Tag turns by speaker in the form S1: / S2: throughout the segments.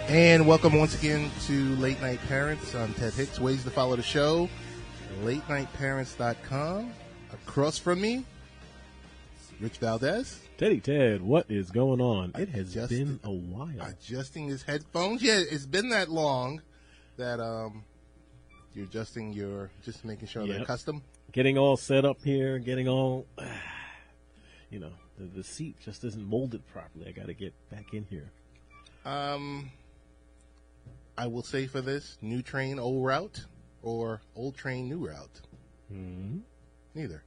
S1: And welcome once again to Late Night Parents. I'm Ted Hicks. Ways to follow the show, latenightparents.com. Across from me, Rich Valdez.
S2: Ted, what is going on? It has been a while.
S1: Adjusting his headphones. Yeah, it's been that long that you're adjusting just making sure they're custom.
S2: Getting all set up here, getting all, the seat just isn't molded properly. I got to get back in here.
S1: I will say for this, new train, old route, or old train, new route.
S2: Neither.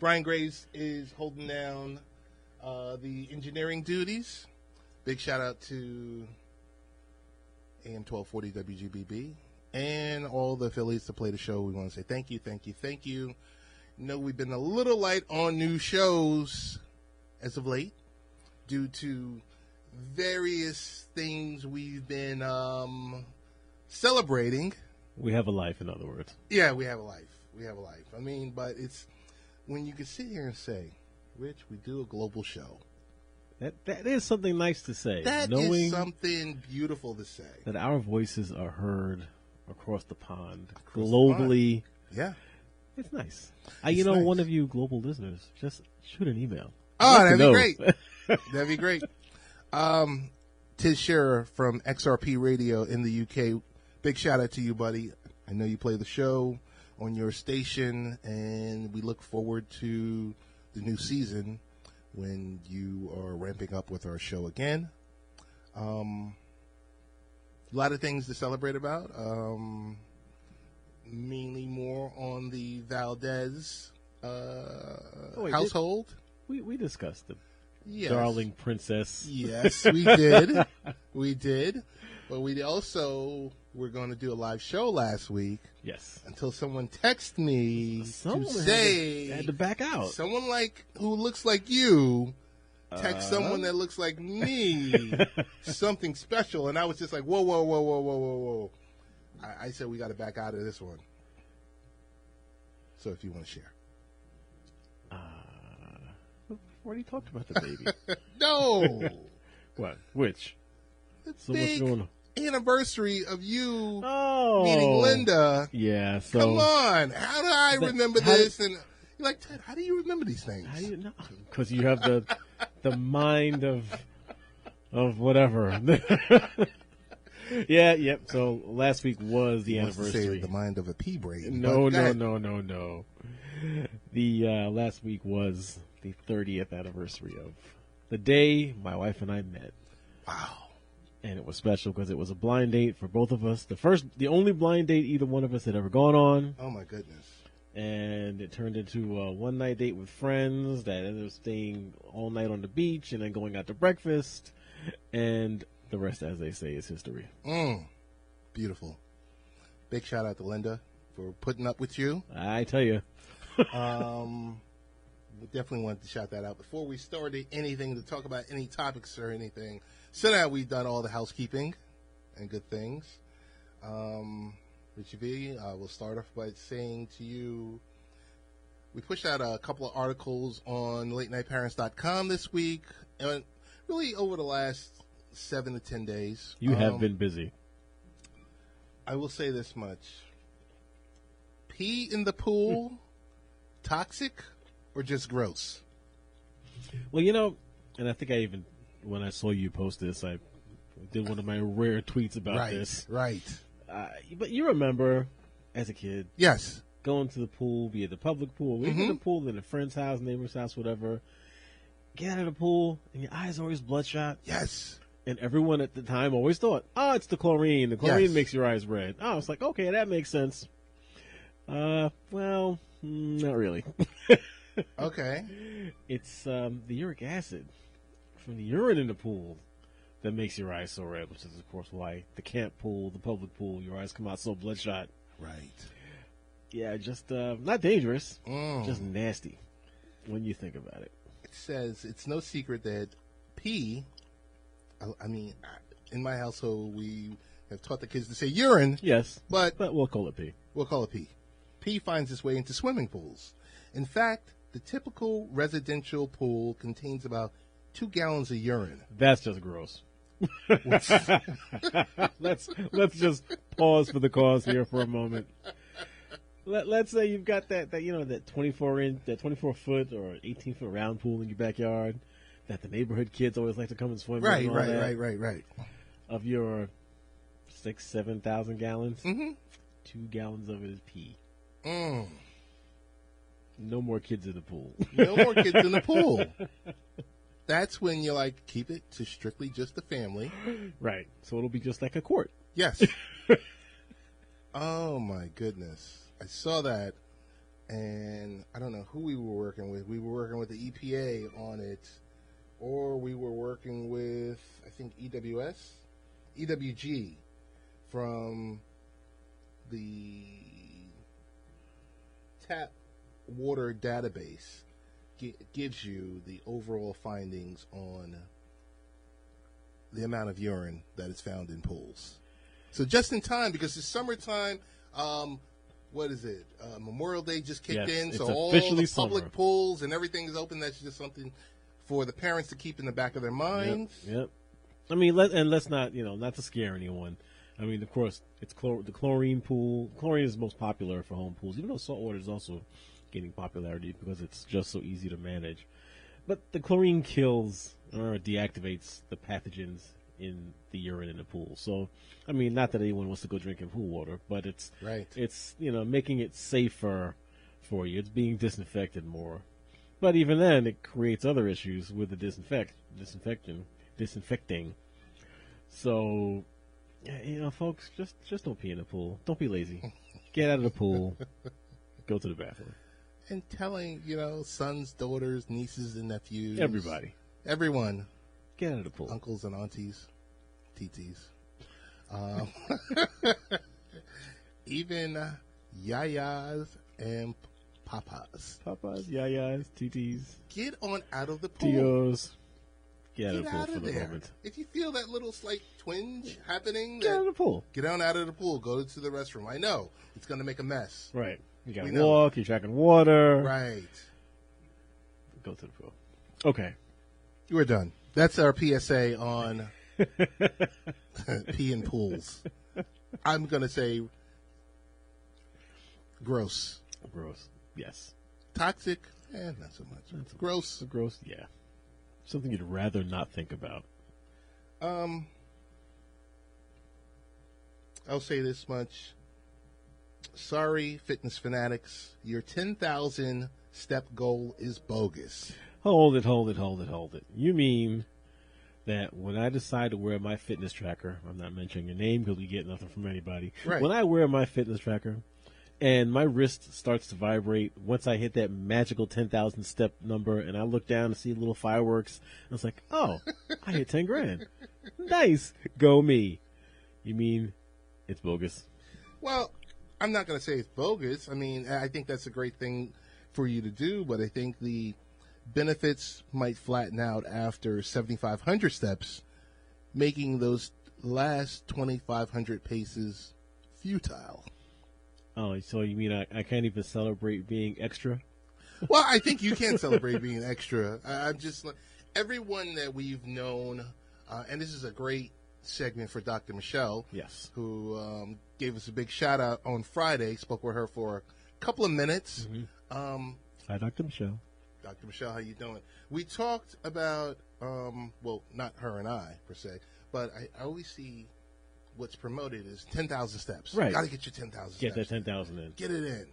S1: Brian Graves is holding down the engineering duties. Big shout out to AM 1240 WGBB and all the affiliates that play the show. We want to say thank you. No, we've been a little light on new shows as of late due to various things we've been celebrating.
S2: We have a life, in other words.
S1: Yeah, we have a life. I mean, but it's when you can sit here and say, Rich, we do a global show.
S2: That is something nice to say.
S1: That is something beautiful to say.
S2: That our voices are heard across the pond, globally.
S1: Yeah.
S2: It's nice. Nice. One of you global listeners, just shoot an email.
S1: That'd be great. That'd be great. Tiz Shearer from XRP Radio in the UK. Big shout out to you, buddy. I know you play the show on your station, and we look forward to the new season when you are ramping up with our show again. A lot of things to celebrate about. Mainly more on the Valdez household.
S2: We discussed it.
S1: Yes.
S2: Darling princess.
S1: Yes, we did. We did. But we also were going to do a live show last week.
S2: Yes.
S1: Until someone texted me to say
S2: had to back out.
S1: Someone who looks like you text someone that looks like me something special, and I was just like, whoa. I said we got to back out of this one. So if you want to share.
S2: We already talked about the baby.
S1: No.
S2: What? Which?
S1: So big what's going on? Anniversary of you meeting Linda.
S2: Yeah. So
S1: come on. How do I remember this? And you're like, Ted, how do you remember these things?
S2: How do you know? Because you have the mind of whatever. Yeah. Yep. So last week was the anniversary.
S1: The mind of a pea brain.
S2: No. The last week was the 30th anniversary of the day my wife and I met.
S1: Wow.
S2: And it was special because it was a blind date for both of us. The only blind date either one of us had ever gone on.
S1: Oh, my goodness.
S2: And it turned into a one-night date with friends that ended up staying all night on the beach and then going out to breakfast. And the rest, as they say, is history.
S1: Beautiful. Big shout out to Linda for putting up with you.
S2: I tell you.
S1: We definitely wanted to shout that out. Before we started anything to talk about any topics or anything, so now we've done all the housekeeping and good things. Richie V, we'll start off by saying to you, we pushed out a couple of articles on latenightparents.com this week, and really over the last 7 to 10 days.
S2: You have been busy.
S1: I will say this much. Pee in the pool, toxic or just gross?
S2: Well, and I think when I saw you post this, I did one of my rare tweets about this.
S1: Right.
S2: But you remember, as a kid,
S1: yes,
S2: going to the pool, be it the public pool, or even the pool in a friend's house, neighbor's house, whatever. Get out of the pool, and your eyes are always bloodshot.
S1: Yes.
S2: And everyone at the time always thought, it's the chlorine. The chlorine makes your eyes red. It's like, okay, that makes sense. Well, not really.
S1: Okay.
S2: It's the uric acid from the urine in the pool that makes your eyes so red, which is, of course, why the camp pool, the public pool, your eyes come out so bloodshot.
S1: Right.
S2: Yeah, just not dangerous, just nasty when you think about it.
S1: It says it's no secret that pee, I mean, in my household, we have taught the kids to say urine.
S2: Yes,
S1: but
S2: we'll call it pee.
S1: We'll call it pee. Pee finds its way into swimming pools. In fact, the typical residential pool contains about 2 gallons of urine.
S2: That's just gross. let's just pause for the cause here for a moment. Let's say you've got that 24 foot or 18-foot round pool in your backyard that the neighborhood kids always like to come and swim in.
S1: Right.
S2: Of your 6,000-7,000 gallons,
S1: Mm-hmm.
S2: 2 gallons of it is pee.
S1: Mm.
S2: No more kids in the pool.
S1: No more kids in the pool. That's when you're like, keep it to strictly just the family.
S2: Right. So it'll be just like a quart.
S1: Yes. Oh, my goodness. I saw that, and I don't know who we were working with. We were working with the EPA on it, or we were working with, I think, EWG from the tap water database. Gives you the overall findings on the amount of urine that is found in pools. So just in time, because it's summertime, what is it? Memorial Day just kicked in, so all the public pools and everything is open. That's just something for the parents to keep in the back of their minds.
S2: Yep. I mean, let's not, not to scare anyone. I mean, of course, it's the chlorine pool. Chlorine is the most popular for home pools, even though salt water is also gaining popularity because it's just so easy to manage. But the chlorine kills or deactivates the pathogens in the urine in the pool. So, I mean, not that anyone wants to go drinking pool water, but it's
S1: right.
S2: It's making it safer for you. It's being disinfected more. But even then, it creates other issues with the disinfecting. So, folks, just don't pee in the pool. Don't be lazy. Get out of the pool. Go to the bathroom.
S1: And telling, sons, daughters, nieces, and nephews. Everyone.
S2: Get out of the pool.
S1: Uncles and aunties. TTs. Even yayas and papas.
S2: Papas, yayas, TTs.
S1: Get on out of the pool.
S2: Tios. Get out of the pool for the moment.
S1: If you feel that little slight twinge happening,
S2: get out of the pool.
S1: Get on out of the pool. Go to the restroom. I know it's going to make a mess.
S2: Right. You got to walk. You're tracking water.
S1: Right.
S2: Go to the pool. Okay.
S1: We're done. That's our PSA on pee in pools. I'm going to say gross.
S2: Gross. Yes.
S1: Toxic? Not so much. Gross.
S2: Gross, yeah. Something you'd rather not think about.
S1: I'll say this much. Sorry, fitness fanatics. Your 10,000 step goal is bogus.
S2: Hold it. You mean that when I decide to wear my fitness tracker, I'm not mentioning your name because we get nothing from anybody.
S1: Right.
S2: When I wear my fitness tracker and my wrist starts to vibrate once I hit that magical 10,000 step number and I look down and see little fireworks, I was like, oh, I hit 10 grand. Nice. Go me. You mean it's bogus?
S1: Well, I'm not going to say it's bogus. I mean, I think that's a great thing for you to do, but I think the benefits might flatten out after 7,500 steps, making those last 2,500 paces futile.
S2: Oh, so you mean I can't even celebrate being extra?
S1: Well, I think you can celebrate being extra. I'm just like, everyone that we've known, and this is a great segment for Dr. Michelle.
S2: Yes.
S1: Who gave us a big shout out on Friday. Spoke with her for a couple of minutes.
S2: Mm-hmm. Hi, Dr. Michelle.
S1: Dr. Michelle, how you doing? We talked about, well, not her and I, per se, but I always see what's promoted is 10,000 steps.
S2: Right.
S1: Got to get your 10,000 steps.
S2: Get that 10,000 in.
S1: Get it in.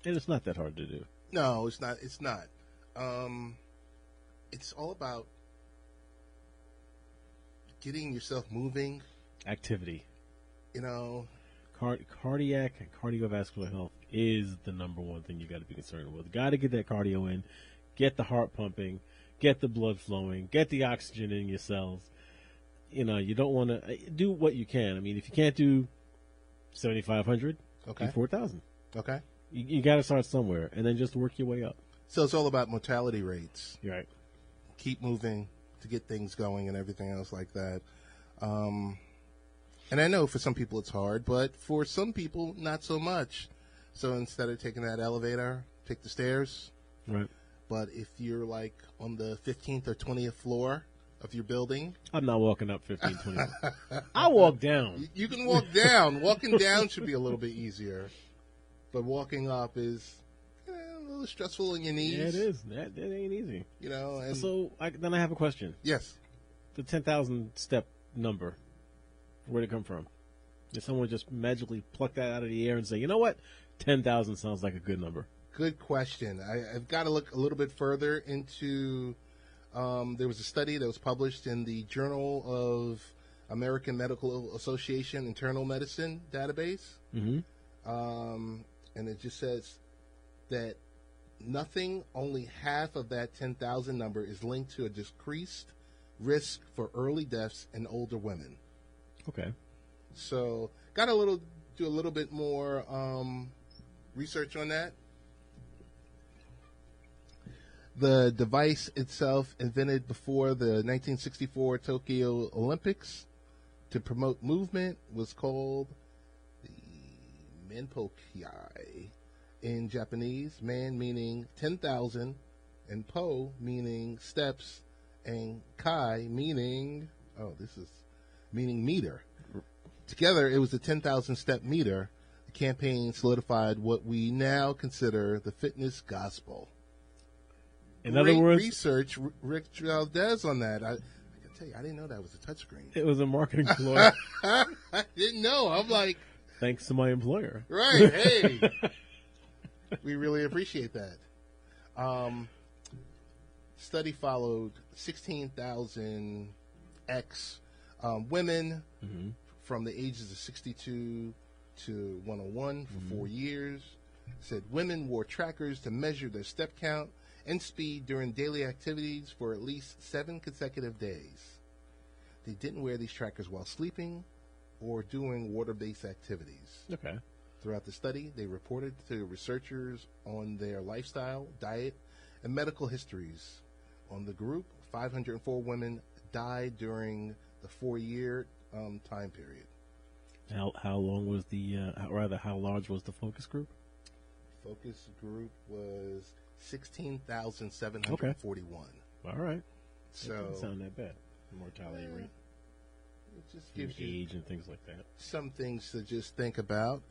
S2: And it's not that hard to do.
S1: No, it's not. It's not. It's all about getting yourself moving.
S2: Activity.
S1: Cardiac
S2: and cardiovascular health is the number one thing you got to be concerned with. Got to get that cardio in, get the heart pumping, get the blood flowing, get the oxygen in your cells. You don't want to do what you can. I mean, if you can't do 7,500,
S1: okay,
S2: do 4,000.
S1: Okay.
S2: You got to start somewhere and then just work your way up.
S1: So it's all about mortality rates.
S2: You're right.
S1: Keep moving to get things going and everything else like that. And I know for some people it's hard, but for some people, not so much. So instead of taking that elevator, take the stairs.
S2: Right.
S1: But if you're like on the 15th or 20th floor of your building,
S2: I'm not walking up 15, 20. I walk down.
S1: you can walk down. Walking down should be a little bit easier, but walking up is a little stressful on your knees.
S2: Yeah, it is. That ain't easy.
S1: You know. And
S2: So then I have a question.
S1: yes,
S2: The 10,000 step number, where'd it come from? Did someone just magically pluck that out of the air and say, you know what, 10,000 sounds like a good number?
S1: good question. I've got to look a little bit further into. There was a study that was published in the Journal of American Medical Association Internal Medicine database,
S2: Mm-hmm.
S1: and it just says that only half of that 10,000 number is linked to a decreased risk for early deaths in older women.
S2: Okay.
S1: So, got do a little bit more research on that. The device itself, invented before the 1964 Tokyo Olympics to promote movement, was called the Menpokai in Japanese. Man meaning 10,000, and po meaning steps, and kai meaning meaning meter. Together, it was the 10,000 step meter. The campaign solidified what we now consider the fitness gospel.
S2: In other words,
S1: research, Rich Valdez on that. I can tell you, I didn't know that was a touchscreen.
S2: it was a marketing ploy.
S1: I didn't know. I'm like,
S2: Thanks to my employer.
S1: right, hey. We really appreciate that. Study followed 16,000 women from the ages of 62 to 101 for 4 years. Said women wore trackers to measure their step count and speed during daily activities for at least 7 consecutive days. They didn't wear these trackers while sleeping or doing water-based activities.
S2: Okay.
S1: Throughout the study, they reported to researchers on their lifestyle, diet, and medical histories. On the group, 504 women died during the 4-year time period.
S2: How long was how large was the focus group?
S1: Focus group was 16,741.
S2: All right.
S1: So
S2: That doesn't sound that bad. Mortality rate.
S1: It just gives you
S2: Age and things like that.
S1: some things to just think about.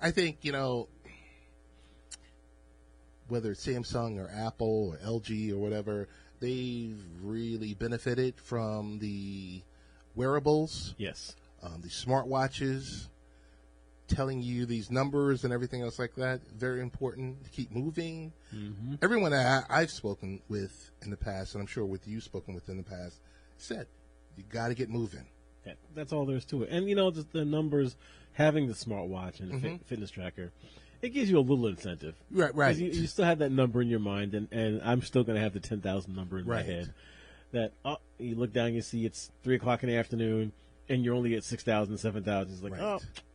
S1: I think, whether it's Samsung or Apple or LG or whatever, they've really benefited from the wearables,
S2: Yes.
S1: the smartwatches, telling you these numbers and everything else like that. Very important to keep moving.
S2: Mm-hmm.
S1: Everyone I've spoken with in the past, and I'm sure with you spoken with in the past, said you got to get moving.
S2: That's all there is to it. And, the numbers, having the smartwatch and the fitness tracker, it gives you a little incentive.
S1: Right.
S2: 'Cause you still have that number in your mind, and I'm still going to have the 10,000 number in my head. That you look down, you see it's 3 o'clock in the afternoon, and you're only at 6,000, 7,000. It's like,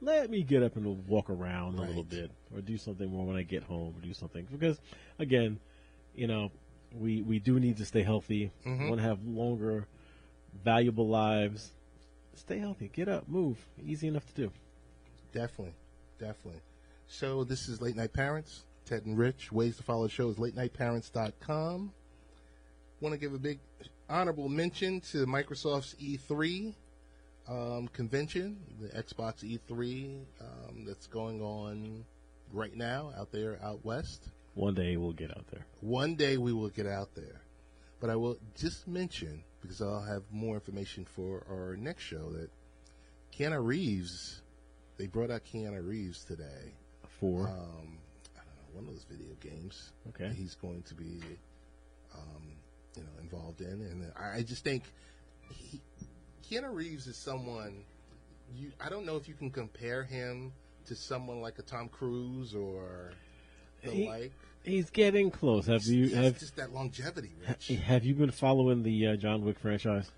S2: let me get up and walk around a little bit, or do something more when I get home, or do something. Because, again, we do need to stay healthy. We want to have longer, valuable lives. Stay healthy. Get up. Move. Easy enough to do.
S1: Definitely. So this is Late Night Parents, Ted and Rich. Ways to follow the show is latenightparents.com. Want to give a big honorable mention to Microsoft's E3 convention, the Xbox E3 that's going on right now out west.
S2: One day we'll get out there.
S1: One day we will get out there. But I will just mention, because I'll have more information for our next show, that Keanu Reeves, they brought out Keanu Reeves today.
S2: For?
S1: I don't know, one of those video games.
S2: Okay.
S1: He's going to be, involved in. And I just think Keanu Reeves is someone, I don't know if you can compare him to someone like a Tom Cruise or the like.
S2: He's getting close.
S1: Just that longevity, Rich.
S2: Have you been following the John Wick franchise?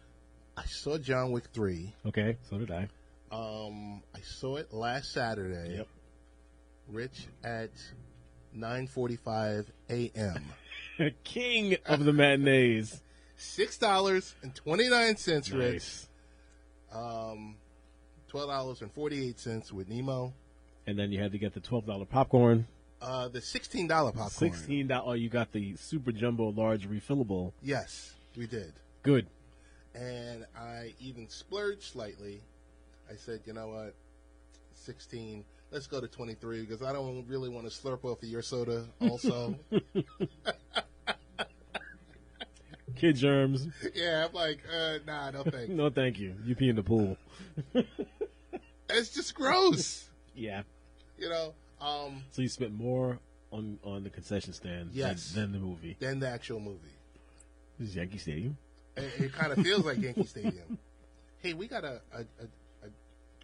S1: I saw John Wick 3.
S2: Okay, so did I.
S1: I saw it last Saturday.
S2: Yep.
S1: Rich, at 9:45 a.m.
S2: King of the matinees.
S1: $6.29, Rich.
S2: Nice.
S1: $12.48 with Nemo.
S2: And then you had to get the $12 popcorn.
S1: The $16 popcorn.
S2: $16. Oh, you got the super jumbo large refillable.
S1: Yes, we did.
S2: Good.
S1: And I even splurged slightly. I said, you know what, 16. Let's go to 23 because I don't really want to slurp off of your soda. Also,
S2: kid germs.
S1: Yeah, I'm like, nah, no thanks.
S2: No, thank you. You pee in the pool.
S1: It's just gross.
S2: Yeah.
S1: You know.
S2: So you spent more on the concession stand than the movie.
S1: Than the actual movie.
S2: This is Yankee Stadium.
S1: It kind of feels like Yankee Stadium. Hey, we got a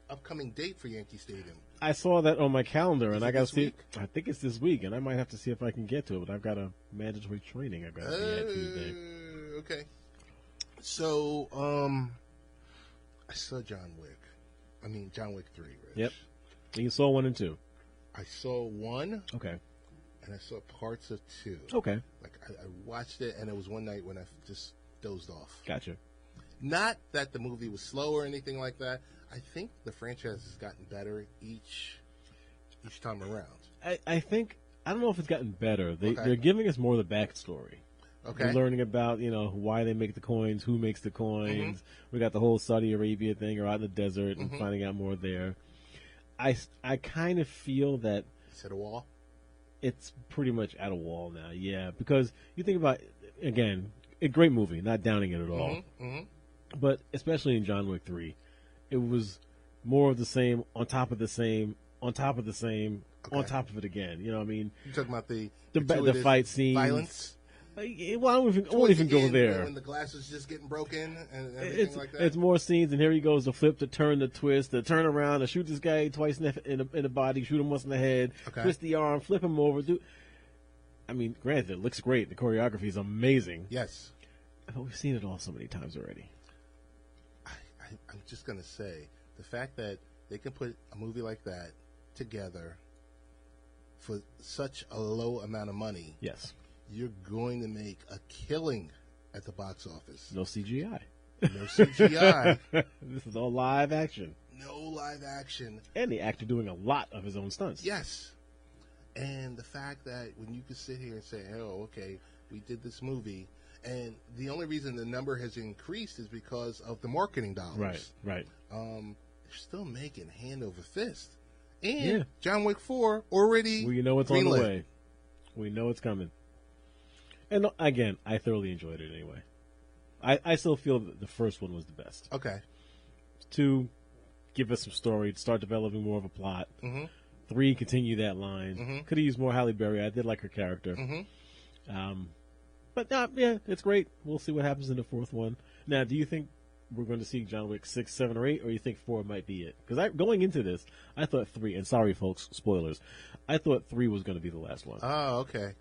S1: upcoming date for Yankee Stadium.
S2: I saw that on my calendar, and I got to see.
S1: Week?
S2: I think it's this week, and I might have to see if I can get to it. But I've got a mandatory training I've got to be at Tuesday.
S1: Okay. So, I saw John Wick. I mean, John Wick 3, Rich.
S2: Yep. And you saw 1 and 2.
S1: I saw 1.
S2: Okay.
S1: And I saw parts of 2.
S2: Okay.
S1: Like, I watched it, and it was one night when I just dozed off.
S2: Gotcha.
S1: Not that the movie was slow or anything like that. I think the franchise has gotten better each time around.
S2: I think, I don't know if it's gotten better. They're giving us more of the backstory.
S1: Okay.
S2: We're learning about, why they make the coins, who makes the coins. We got the whole Saudi Arabia thing, or out in the desert, and finding out more there. I kind of feel that
S1: Is it a wall?
S2: it's pretty much at a wall now, yeah. Because you think about, again, a great movie, not downing it at all. But especially in John Wick 3, it was more of the same, on top of the same, on top of the same, on top of it again. You know what I mean?
S1: You're talking about the
S2: fight scenes.
S1: Violence?
S2: Well, I won't even go there.
S1: When the glass is just getting broken and everything like that.
S2: It's more scenes, and here he goes, the flip, the turn, the twist, the turn around, to shoot this guy twice in the body, shoot him once in the head, twist the arm, flip him over. I mean, granted, it looks great. The choreography is amazing.
S1: Yes.
S2: But we've seen it all so many times already.
S1: I'm just going to say, the fact that they can put a movie like that together for such a low amount of money.
S2: Yes.
S1: You're going to make a killing at the box office.
S2: No CGI.
S1: No CGI.
S2: This is all live action.
S1: No live action.
S2: And the actor doing a lot of his own stunts.
S1: Yes. And the fact that when you could sit here and say, oh, okay, we did this movie, and the only reason the number has increased is because of the marketing dollars.
S2: Right.
S1: They're still making hand over fist. And John Wick 4 already
S2: Well, you know it's on the way. We know it's coming. And again, I thoroughly enjoyed it anyway. I still feel that the first one was the best.
S1: Okay.
S2: 2, give us some story, start developing more of a plot. 3, continue that line. Could have used more Halle Berry. I did like her character. But it's great. We'll see what happens in the 4th one. Now, do you think we're going to see John Wick 6, 7, or 8, or you think 4 might be it? Because going into this, I thought 3, and sorry folks, spoilers, I thought 3 was going to be the last one.
S1: Oh, okay.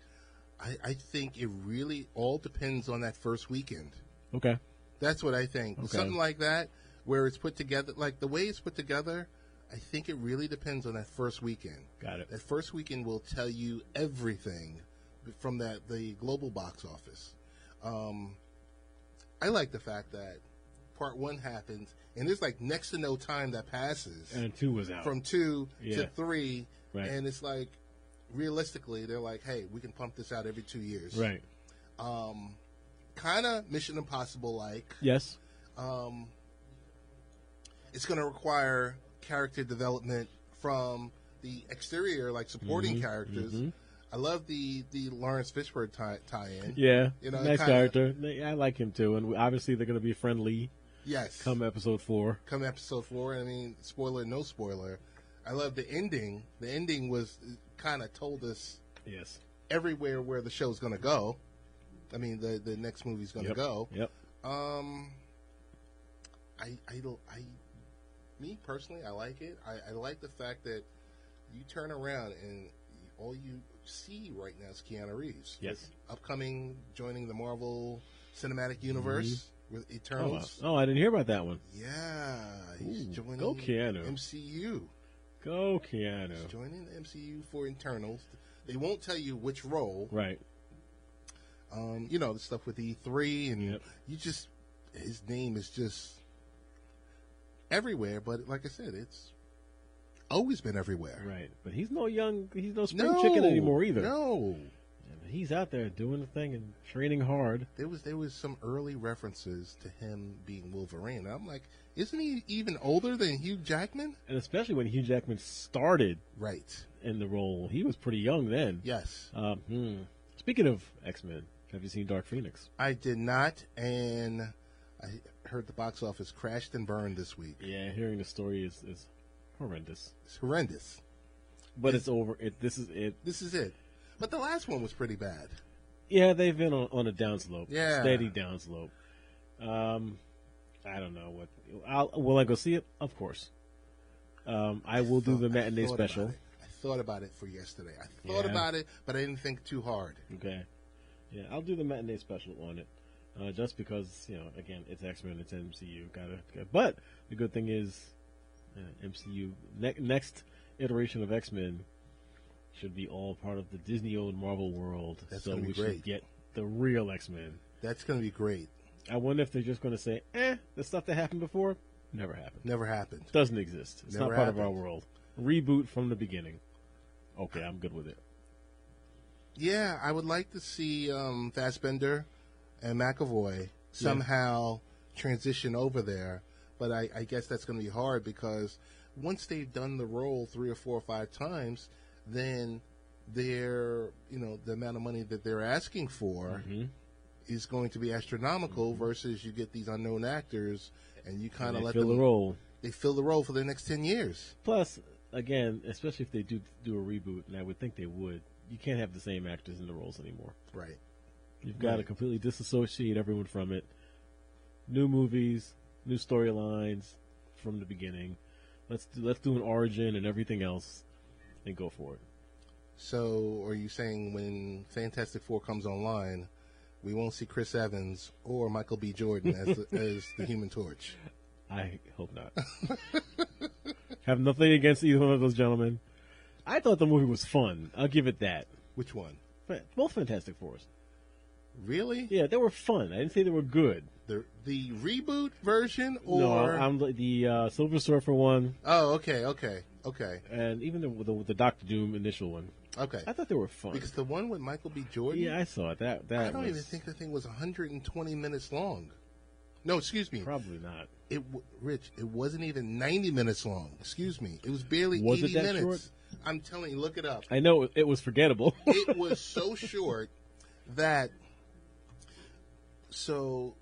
S1: I think it really all depends on that first weekend.
S2: Okay.
S1: That's what I think.
S2: Okay.
S1: Something like that, where it's put together, like the way it's put together, I think it really depends on that first weekend.
S2: Got it.
S1: That first weekend will tell you everything from the global box office. I like the fact that part 1 happens, and there's like next to no time that passes.
S2: And 2 was out.
S1: From 2 to 3,
S2: right.
S1: And it's like, realistically, they're like, hey, we can pump this out every 2 years.
S2: Right.
S1: Kind of Mission Impossible-like.
S2: Yes.
S1: It's going to require character development from the exterior, like supporting characters. I love the Lawrence Fishburne tie-in.
S2: Yeah,
S1: you know,
S2: nice character. I like him too, and obviously they're going to be friendly.
S1: Yes.
S2: Come episode 4.
S1: I mean, spoiler, no spoiler. I love the ending. The ending was kind of told us everywhere where the show's going to go. I mean, the next movie's going to go.
S2: Yep.
S1: Me personally, I like it. I like the fact that you turn around and all you see right now is Keanu Reeves.
S2: Yes.
S1: Upcoming, joining the Marvel Cinematic Universe with Eternals.
S2: Oh, I didn't hear about that one.
S1: Yeah, he's joining
S2: go Keanu.
S1: MCU.
S2: Go Keanu.
S1: He's joining the MCU for Eternals. They won't tell you which role.
S2: Right.
S1: The stuff with E3 and his name is just everywhere. But like I said, it's always been everywhere.
S2: Right, but he's no spring chicken anymore either.
S1: No.
S2: He's out there doing the thing and training hard.
S1: There was some early references to him being Wolverine. I'm like, isn't he even older than Hugh Jackman?
S2: And especially when Hugh Jackman started
S1: right
S2: in the role, he was pretty young then.
S1: Yes.
S2: Speaking of X-Men, have you seen Dark Phoenix?
S1: I did not, and I heard the box office crashed and burned this week.
S2: Yeah, hearing the story is horrendous.
S1: It's horrendous.
S2: But it's over. This is it.
S1: But the last one was pretty bad.
S2: Yeah, they've been on a downslope.
S1: Yeah.
S2: Steady downslope. I don't know what. Will I go see it? Of course. I will do the matinee special.
S1: I thought about it for yesterday. I thought about it, but I didn't think too hard.
S2: Okay. Yeah, I'll do the matinee special on it. Just because, again, it's X-Men, it's MCU. But the good thing is, MCU, next iteration of X-Men should be all part of the Disney-owned Marvel world.
S1: That's
S2: so
S1: going to be
S2: we
S1: great.
S2: should get the real X-Men.
S1: That's going to be great.
S2: I wonder if they're just going to say, the stuff that happened before, never happened.
S1: Never happened.
S2: Doesn't exist. It's
S1: Never
S2: not part
S1: happened.
S2: of our world. Reboot from the beginning. Okay, I'm good with it.
S1: Yeah, I would like to see Fassbender and McAvoy somehow transition over there, but I guess that's going to be hard because once they've done the role 3 or 4 or 5 times, then the amount of money that they're asking for is going to be astronomical versus you get these unknown actors and you kind of let them
S2: fill the role.
S1: They fill the role for the next 10 years.
S2: Plus, again, especially if they do a reboot, and I would think they would, you can't have the same actors in the roles anymore.
S1: Right.
S2: You've got to completely disassociate everyone from it. New movies, new storylines from the beginning. Let's do an origin and everything else, and go for it.
S1: So, are you saying when Fantastic Four comes online, we won't see Chris Evans or Michael B. Jordan as the Human Torch?
S2: I hope not. Have nothing against either one of those gentlemen. I thought the movie was fun. I'll give it that.
S1: Which one?
S2: Both Fantastic Fours.
S1: Really?
S2: Yeah, they were fun. I didn't say they were good.
S1: The reboot version, or
S2: no? I'm the Silver Surfer one.
S1: Oh, okay.
S2: And even the Doctor Doom initial one.
S1: Okay.
S2: I thought they were fun.
S1: Because the one with Michael B. Jordan.
S2: Yeah, I saw it. That
S1: I don't even think the thing was 120 minutes long. No, excuse me.
S2: Probably not.
S1: Rich, it wasn't even 90 minutes long. Excuse me. It was barely 80
S2: it that
S1: minutes.
S2: short?
S1: I'm telling you, look it up.
S2: I know it was forgettable.
S1: It was so short that. So,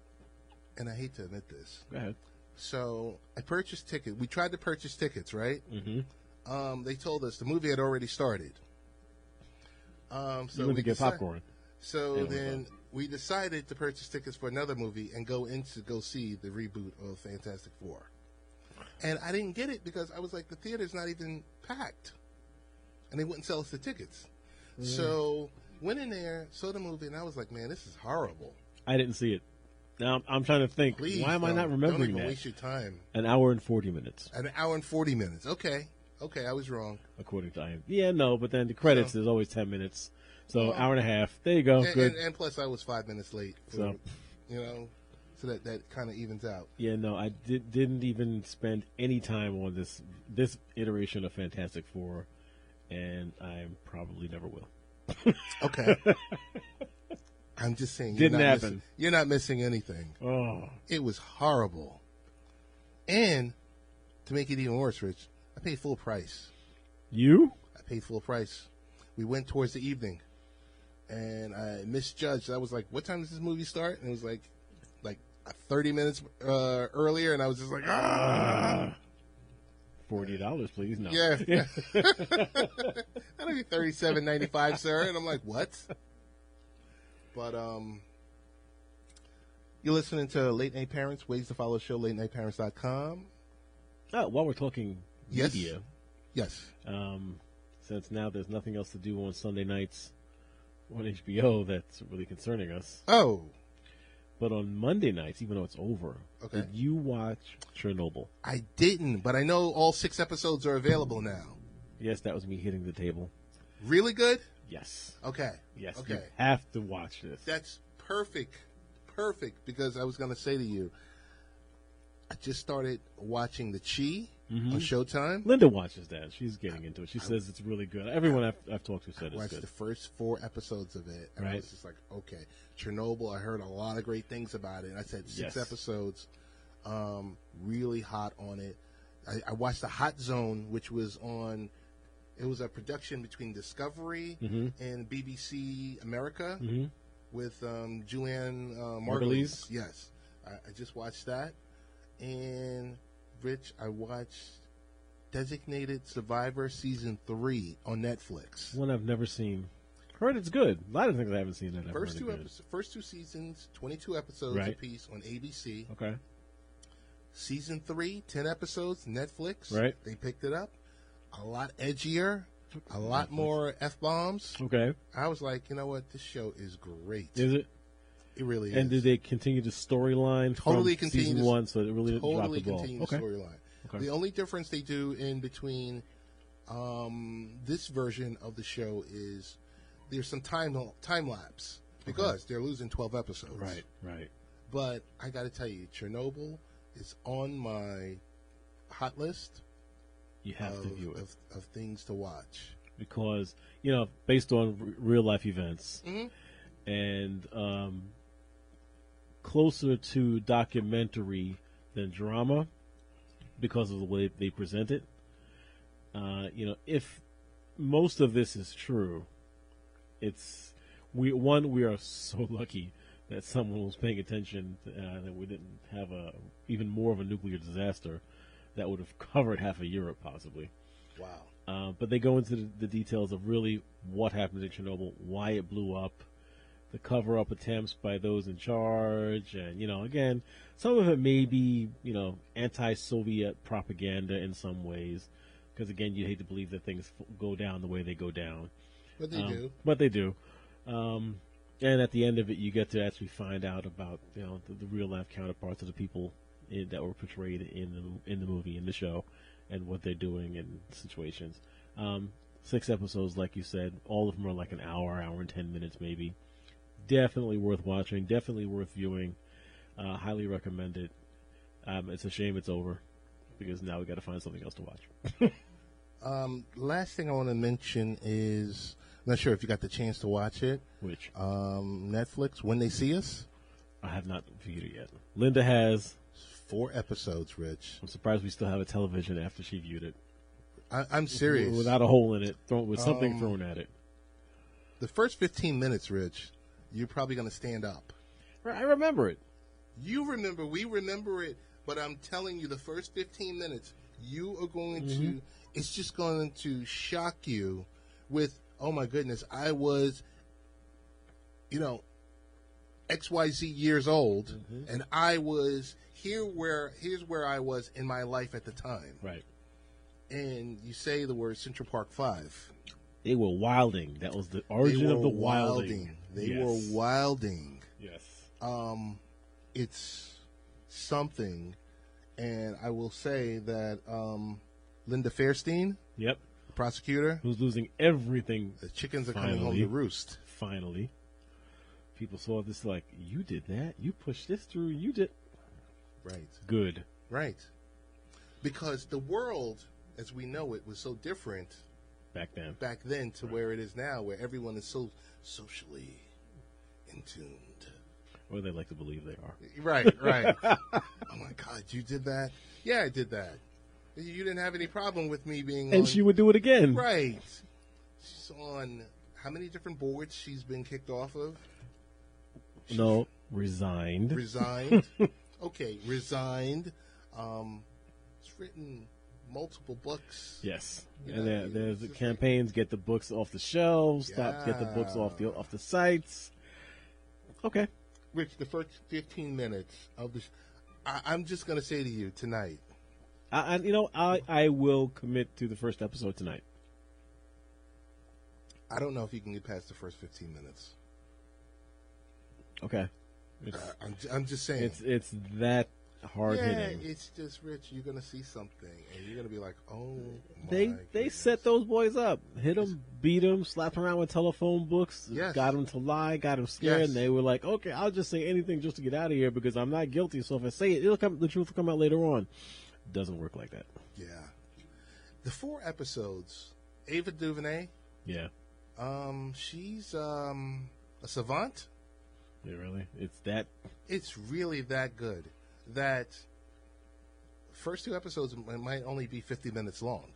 S1: and I hate to admit this.
S2: Go ahead.
S1: So I purchased tickets. We tried to purchase tickets, right?
S2: Mm-hmm.
S1: They told us the movie had already started. So
S2: you went to get popcorn.
S1: So then we decided to purchase tickets for another movie and go see the reboot of Fantastic Four. And I didn't get it because I was like, the theater's not even packed. And they wouldn't sell us the tickets. So went in there, saw the movie, and I was like, man, this is horrible.
S2: I didn't see it. Now I'm trying to think.
S1: Please,
S2: why am I not remembering
S1: don't even
S2: that?
S1: waste your time.
S2: An hour and 40 minutes.
S1: An hour and 40 minutes. Okay, I was wrong.
S2: According to IMDb. Yeah, no, but then the credits is always 10 minutes. So hour and a half. There you go. Good.
S1: And plus I was 5 minutes late. So that kind of evens out.
S2: Yeah, no, I didn't even spend any time on this iteration of Fantastic Four, and I probably never will.
S1: Okay. I'm just saying.
S2: Didn't happen.
S1: You're not missing anything.
S2: Oh.
S1: It was horrible. And to make it even worse, Rich, I paid full price.
S2: You?
S1: I paid full price. We went towards the evening, and I misjudged. I was like, what time does this movie start? And it was like 30 minutes earlier, and I was just like, $40,
S2: please. No.
S1: Yeah. That'll be $37.95, sir. And I'm like, what? But you're listening to Late Night Parents, ways to follow the show, latenightparents.com.
S2: While we're talking media.
S1: Yes.
S2: Since now there's nothing else to do on Sunday nights on HBO that's really concerning us.
S1: Oh.
S2: But on Monday nights, even though it's over, did you watch Chernobyl?
S1: I didn't, but I know all 6 episodes are available now.
S2: Yes, that was me hitting the table.
S1: Really good?
S2: Yes.
S1: Okay.
S2: Yes.
S1: Okay.
S2: You have to watch this.
S1: That's perfect. Perfect, because I was going to say to you, I just started watching The Chi on Showtime.
S2: Linda watches that. She's getting into it. She says it's really good. Everyone I've talked to said it's
S1: watched
S2: good.
S1: the first 4 episodes of it, and I was just like, okay. Chernobyl, I heard a lot of great things about it. And I said 6 episodes, really hot on it. I watched The Hot Zone, which was on, it was a production between Discovery and BBC America with Julianne Margulies. Yes. I just watched that. And, Rich, I watched Designated Survivor Season 3 on Netflix.
S2: One I've never seen. Heard it's good. A lot of things I haven't seen that
S1: First 2 seasons, 22 episodes apiece on ABC.
S2: Okay.
S1: Season 3, 10 episodes, Netflix.
S2: Right.
S1: They picked it up. A lot edgier, a lot more F-bombs.
S2: Okay.
S1: I was like, you know what? This show is great.
S2: Is it?
S1: It really is.
S2: And did they continue the storyline from season 1, so it really dropped the ball?
S1: Totally continue the storyline. Okay. The only difference they do in between this version of the show is there's some time lapse because they're losing 12 episodes.
S2: Right.
S1: But I got to tell you, Chernobyl is on my hot list.
S2: You have to view it.
S1: Of things to watch.
S2: Because, based on real life events and closer to documentary than drama because of the way they present it. If most of this is true, we are so lucky that someone was paying attention that we didn't have even more of a nuclear disaster that would have covered half of Europe possibly.
S1: Wow.
S2: But they go into the details of really what happened in Chernobyl, why it blew up, the cover-up attempts by those in charge, and, again, some of it may be, anti-Soviet propaganda in some ways, because, again, you hate to believe that things go down the way they go down.
S1: But they do.
S2: But they do. And at the end of it, you get to actually find out about, the real-life counterparts of the people that were portrayed in the movie, in the show, and what they're doing in situations. 6 episodes, like you said, all of them are like an hour and 10 minutes maybe. Definitely worth watching, definitely worth viewing. Highly recommend it. It's a shame it's over because now we got to find something else to watch.
S1: Last thing I want to mention is, I'm not sure if you got the chance to watch it.
S2: Which?
S1: Netflix, When They See Us.
S2: I have not viewed it yet. Linda has.
S1: 4 episodes, Rich.
S2: I'm surprised we still have a television after she viewed it.
S1: I'm serious.
S2: Without a hole in it, with something thrown at it.
S1: The first 15 minutes, Rich, you're probably going to stand up.
S2: I remember it.
S1: You remember, we remember it, but I'm telling you, the first 15 minutes, you are going to, it's just going to shock you with, oh my goodness, I was, XYZ years old, and I was, here's where I was in my life at the time.
S2: Right.
S1: And you say the word Central Park 5.
S2: They were wilding. That was the origin of the wilding.
S1: They were wilding.
S2: Yes.
S1: It's something, and I will say that Linda Fairstein,
S2: the
S1: prosecutor,
S2: who's losing everything.
S1: The chickens are coming home to roost.
S2: Finally. People saw this like, you did that? You pushed this through? You did.
S1: Right.
S2: Good.
S1: Right. Because the world, as we know it, was so different
S2: back then
S1: to where it is now, where everyone is so socially in tuned.
S2: Or they like to believe they are.
S1: Right. Oh my God, you did that? Yeah, I did that. You didn't have any problem with me being
S2: and she would do it again.
S1: Right. She's on how many different boards she's been kicked off of?
S2: Resigned.
S1: Okay, resigned. It's written multiple books.
S2: Yes. There's the campaigns, get the books off the shelves, get the books off the sites. Okay.
S1: Rich, the first 15 minutes of this, I'm just going to say to you tonight.
S2: I will commit to the first episode tonight.
S1: I don't know if you can get past the first 15 minutes.
S2: Okay.
S1: I'm just saying.
S2: It's that hard
S1: yeah,
S2: hitting.
S1: it's just, Rich, you're going to see something, and you're going to be like, oh, my
S2: They
S1: goodness.
S2: set those boys up. Hit them, beat them, slap around with telephone books,
S1: Yes.
S2: got them to lie, got them scared,
S1: Yes.
S2: and they were like, okay, I'll just say anything just to get out of here because I'm not guilty, so if I say it, the truth will come out later on. Doesn't work like that.
S1: Yeah. The 4 episodes, Ava DuVernay,
S2: Yeah.
S1: she's a savant.
S2: Yeah, really? It's that?
S1: It's really that good. That first 2 episodes might only be 50 minutes long.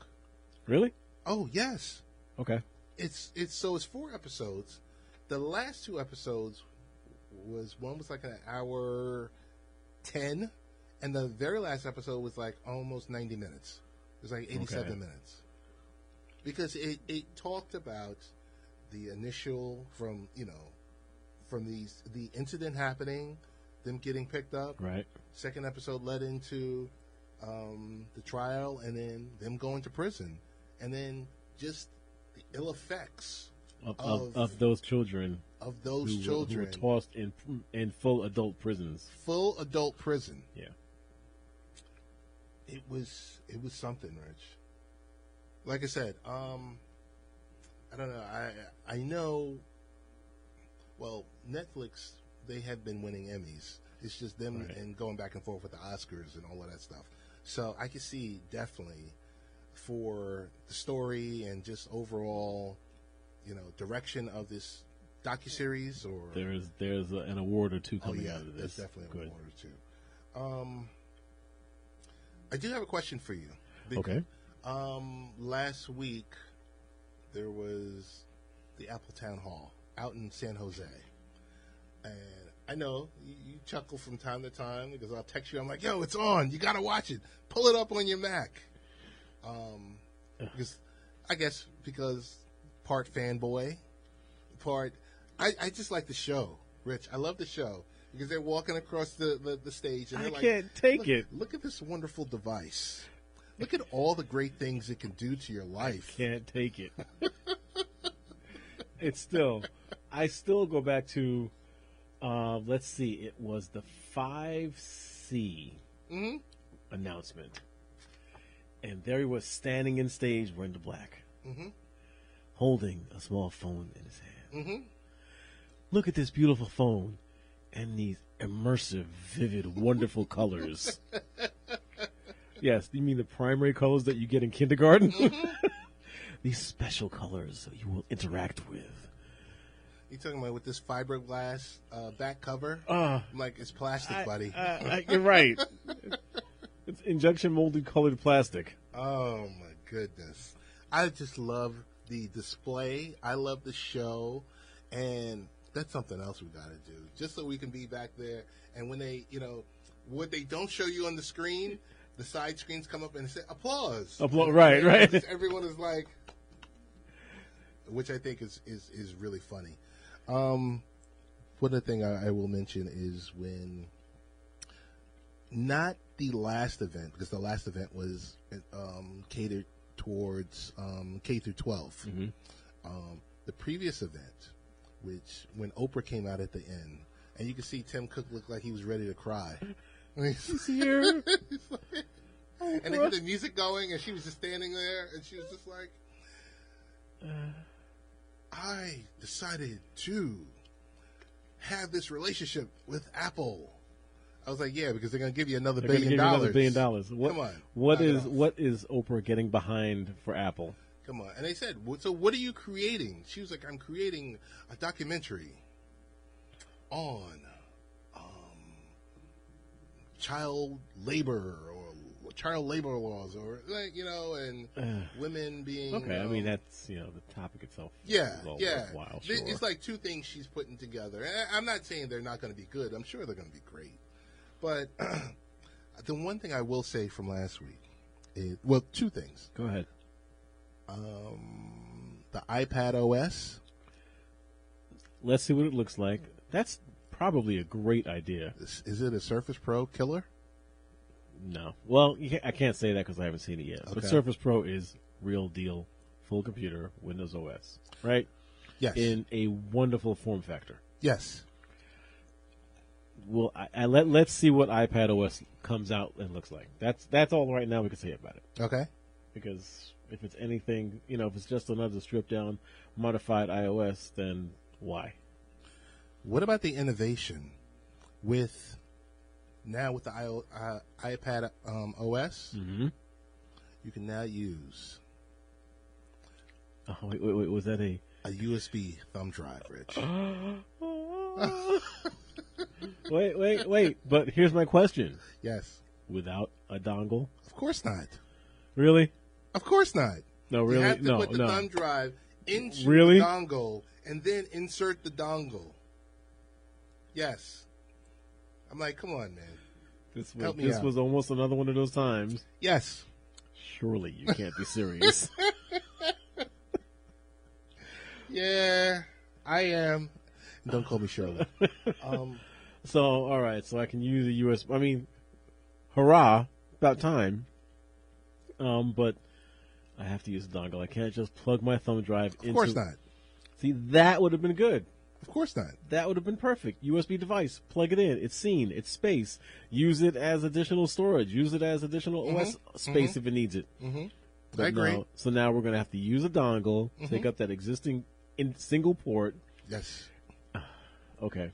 S2: Really?
S1: Oh, yes.
S2: Okay.
S1: It's 4 episodes. The last 2 episodes one was like an hour 10, and the very last episode was like almost 90 minutes. It was like 87 minutes. Because it talked about the initial the incident happening, them getting picked up.
S2: Right.
S1: Second episode led into the trial, and then them going to prison, and then just the ill effects
S2: of those children.
S1: Of those
S2: who
S1: children
S2: were tossed in full adult prisons.
S1: Full adult prison.
S2: Yeah.
S1: It was something, Rich. Like I said, I don't know. I know. Well, Netflix, they have been winning Emmys. It's just them and going back and forth with the Oscars and all of that stuff. So I can see definitely for the story and just overall, direction of this docuseries. Or
S2: there's an award or two coming out of this.
S1: There's definitely an award or two. I do have a question for you.
S2: Okay.
S1: Last week there was the Apple Town Hall out in San Jose, and I know you chuckle from time to time because I'll text you. I'm like, "Yo, it's on! You gotta watch it. Pull it up on your Mac." Because part fanboy, part I just like the show, Rich. I love the show because they're walking across the stage and they're like,
S2: can't take it.
S1: Look at this wonderful device. Look at all the great things it can do to your life.
S2: Can't take it. I still go back to, let's see, it was the 5C announcement. And there he was standing in stage wearing the black, holding a small phone in his hand. Look at this beautiful phone and these immersive, vivid, wonderful colors. Yes, you mean the primary colors that you get in kindergarten? These special colors that you will interact with.
S1: You talking about with this fiberglass back cover? I'm like, it's plastic, buddy.
S2: You're right. It's injection molded colored plastic.
S1: Oh my goodness! I just love the display. I love the show, and that's something else we got to do, just so we can be back there. And when they, what they don't show you on the screen. The side screens come up and say applause.
S2: Right.
S1: Everyone is like, which I think is really funny. One other thing I will mention is when, not the last event, because the last event was catered towards K through 12. The previous event, which when Oprah came out at the end, and you could see Tim Cook look like he was ready to cry.
S2: He's here.
S1: And they had the music going, and she was just standing there, and she was just like, I decided to have this relationship with Apple. I was like, yeah, because they're going to give you another $1 billion.
S2: Another $1 billion.
S1: Come on.
S2: What is Oprah getting behind for Apple?
S1: Come on. And they said, so what are you creating? She was like, I'm creating a documentary on child labor or child labor laws, or and women being
S2: okay. I mean, that's the topic itself.
S1: Yeah,
S2: is all
S1: yeah.
S2: worthwhile, sure.
S1: It's like 2 ththings she's putting together. And I'm not saying they're not going to be good. I'm sure they're going to be great. But the one thing I will say from last week is, 2 things.
S2: Go ahead.
S1: The iPad OS.
S2: Let's see what it looks like. That's probably a great idea.
S1: Is it a Surface Pro killer?
S2: No. Well, I can't say that because I haven't seen it yet.
S1: Okay.
S2: But Surface Pro is real deal, full computer, Windows OS, right?
S1: Yes.
S2: In a wonderful form factor.
S1: Yes.
S2: Well, let's see what iPad OS comes out and looks like. That's all right now we can say about it.
S1: Okay.
S2: Because if it's anything, if it's just another stripped down, modified iOS, then why?
S1: What about the innovation with the iPad OS?
S2: Mm-hmm.
S1: You can now use
S2: wait, was that a
S1: USB thumb drive, Rich?
S2: Wait. But here's my question.
S1: Yes.
S2: Without a dongle?
S1: Of course not.
S2: Really?
S1: Of course not.
S2: No, really?
S1: You have to put the thumb drive into the dongle and then insert the dongle. Yes. I'm like, come on, man.
S2: This was almost another one of those times.
S1: Yes.
S2: Surely you can't be serious.
S1: Yeah, I am. Don't call me Shirley.
S2: So, all right. So I can use a USB. I mean, hurrah. About time. But I have to use a dongle. I can't just plug my thumb drive into...
S1: Of course not.
S2: See, that would have been good.
S1: Of course not.
S2: That would have been perfect. USB device. Plug it in. It's seen. It's space. Use it as additional storage. Use it as additional OS space if it needs it.
S1: I agree.
S2: So now we're going to have to use a dongle, take up that existing single port.
S1: Yes.
S2: Okay.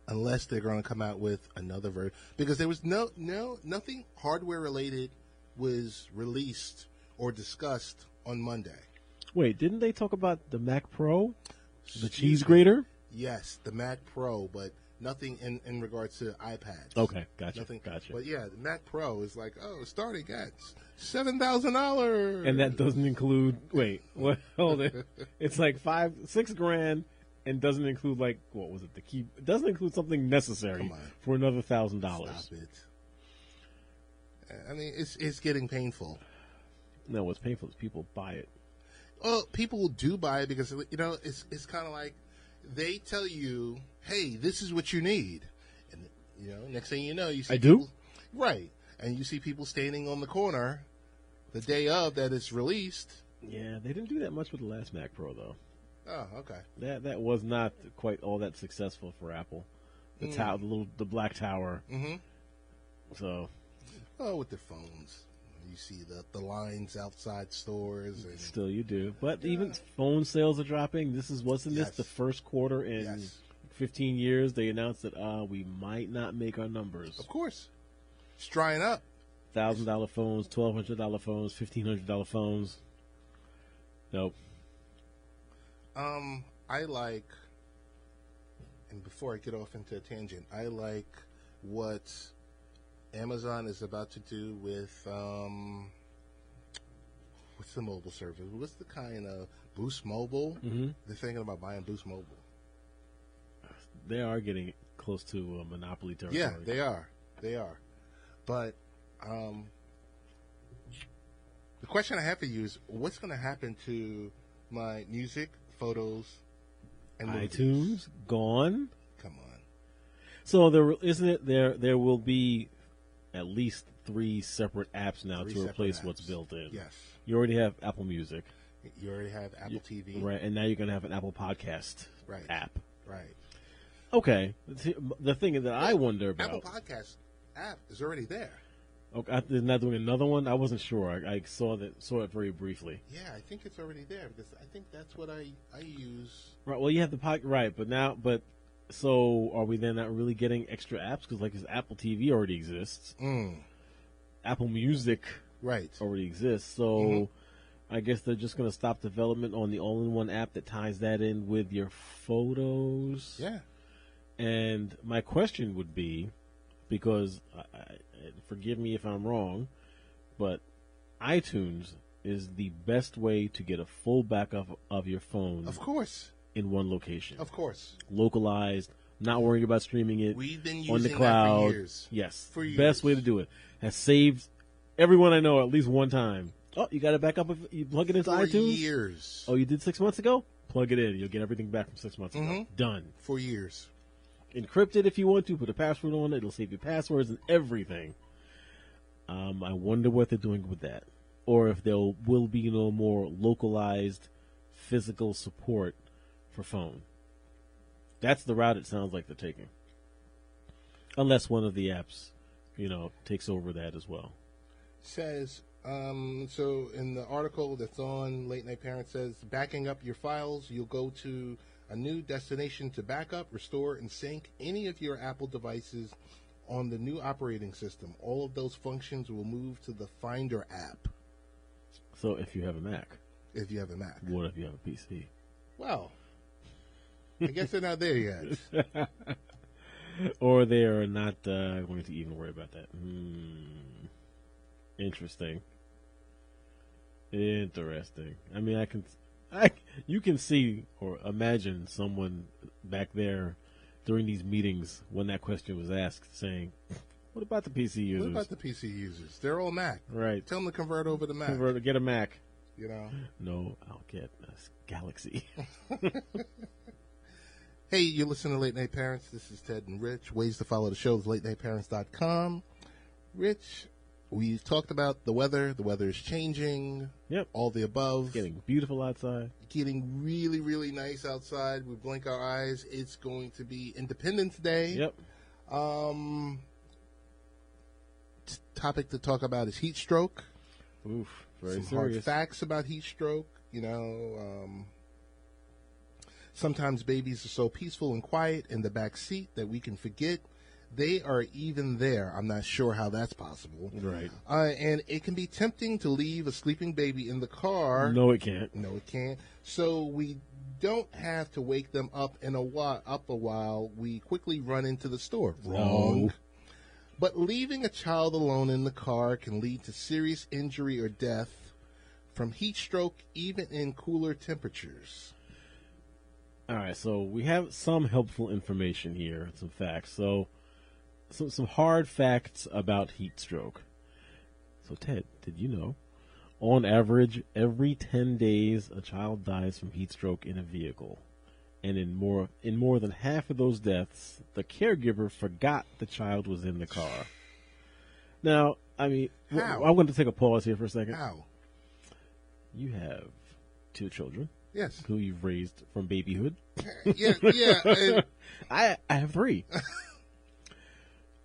S1: Unless they're going to come out with another version. Because there was nothing hardware related was released or discussed on Monday.
S2: Wait, didn't they talk about the Mac Pro? The cheese grater?
S1: Yes, the Mac Pro, but nothing in regards to iPads.
S2: Okay, gotcha.
S1: Nothing,
S2: gotcha.
S1: But yeah, the Mac Pro is like, starting at $7,000.
S2: And that doesn't include, hold it. It's like $6,000 and doesn't include what was it? The key. It doesn't include something necessary for another $1,000.
S1: Stop it. I mean, it's getting painful.
S2: No, what's painful is people buy it.
S1: Well, people do buy it because it's kind of like they tell you, "Hey, this is what you need," and next thing you know, you see right, and you see people standing on the corner the day of that it's released.
S2: Yeah, they didn't do that much with the last Mac Pro though.
S1: Oh, okay.
S2: That was not quite all that successful for Apple. The black tower.
S1: Mm-hmm.
S2: So.
S1: Oh, with their phones. You see the lines outside stores. And
S2: still you do. But even phone sales are dropping. Wasn't this the first quarter in 15 years? They announced that we might not make our numbers.
S1: Of course. It's drying up.
S2: $1,000 phones, $1,200 phones, $1,500 phones. Nope.
S1: I like, and before I get off into a tangent, I like what Amazon is about to do with what's the mobile service? What's the kind of Boost Mobile? Mm-hmm. They're thinking about buying Boost Mobile.
S2: They are getting close to monopoly territory.
S1: Yeah, they are. They are. But the question I have for you is, what's going to happen to my music, photos, and
S2: iTunes
S1: movies?
S2: Gone.
S1: Come on.
S2: So there will be at least 3 separate apps now to replace what's built in.
S1: Yes.
S2: You already have Apple Music.
S1: You already have Apple TV.
S2: Right, and now you're going to have an Apple Podcast app.
S1: Right.
S2: Okay. The thing that I wonder about...
S1: Apple Podcast app is already there.
S2: Okay, they're not doing another one? I wasn't sure. I saw it very briefly.
S1: Yeah, I think it's already there because I think that's what I use.
S2: Right, well, you have the podcast... Right, but so are we then not really getting extra apps? Because this Apple TV already exists. Apple Music already exists. So I guess they're just going to stop development on the all-in-one app that ties that in with your photos.
S1: Yeah.
S2: And my question would be, because forgive me if I'm wrong, but iTunes is the best way to get a full backup of your phone.
S1: Of course.
S2: In one location.
S1: Of course.
S2: Localized, not worrying about streaming it
S1: We've been using
S2: on the cloud.
S1: That for years.
S2: Yes.
S1: For years.
S2: Best way to do it. Has saved everyone I know at least one time. Oh, you got it back up if you plug it into iTunes?
S1: For years.
S2: Oh, you did 6 months ago? Plug it in. You'll get everything back from 6 months ago. Done.
S1: For years.
S2: Encrypt it if you want to. Put a password on it. It'll save your passwords and everything. I wonder what they're doing with that. Or if there will be no more localized physical support for phone. That's the route it sounds like they're taking. Unless one of the apps, takes over that as well.
S1: Says, so in the article that's on Late Night Parents says, backing up your files, you'll go to a new destination to back up, restore, and sync any of your Apple devices on the new operating system. All of those functions will move to the Finder app.
S2: So if you have a Mac.
S1: If you have a Mac.
S2: What if you have a PC?
S1: Well, I guess they're not there yet.
S2: Or they are not going to even worry about that. Interesting. I mean, you can see or imagine someone back there during these meetings when that question was asked saying, what about the PC users?
S1: What about the PC users? They're all Mac.
S2: Right.
S1: Tell them to convert over to Mac.
S2: Get a Mac.
S1: No,
S2: I'll get a Galaxy.
S1: Hey, you're listening to Late Night Parents. This is Ted and Rich. Ways to follow the show is latenightparents.com. Rich, we've talked about the weather. The weather is changing.
S2: Yep.
S1: All the above.
S2: It's getting beautiful outside.
S1: Getting really, really nice outside. We blink our eyes. It's going to be Independence Day.
S2: Yep.
S1: Topic to talk about is heat stroke.
S2: Oof. Very
S1: Some
S2: serious.
S1: hard facts about heat stroke. Sometimes babies are so peaceful and quiet in the back seat that we can forget they are even there. I'm not sure how that's possible.
S2: Right.
S1: And it can be tempting to leave a sleeping baby in the car.
S2: No, it can't.
S1: No, it can't. So we don't have to wake them up a while. We quickly run into the store. Wrong.
S2: No.
S1: But leaving a child alone in the car can lead to serious injury or death from heat stroke, even in cooler temperatures.
S2: All right, so we have some helpful information here, some facts. So, some hard facts about heat stroke. So, Ted, did you know, on average, every 10 days, a child dies from heat stroke in a vehicle, and in more than half of those deaths, the caregiver forgot the child was in the car. Now, I mean,
S1: How?
S2: I'm going to take a pause here for a second.
S1: How?
S2: You have 2 children.
S1: Yes.
S2: Who you've raised from babyhood.
S1: Yeah.
S2: I have 3.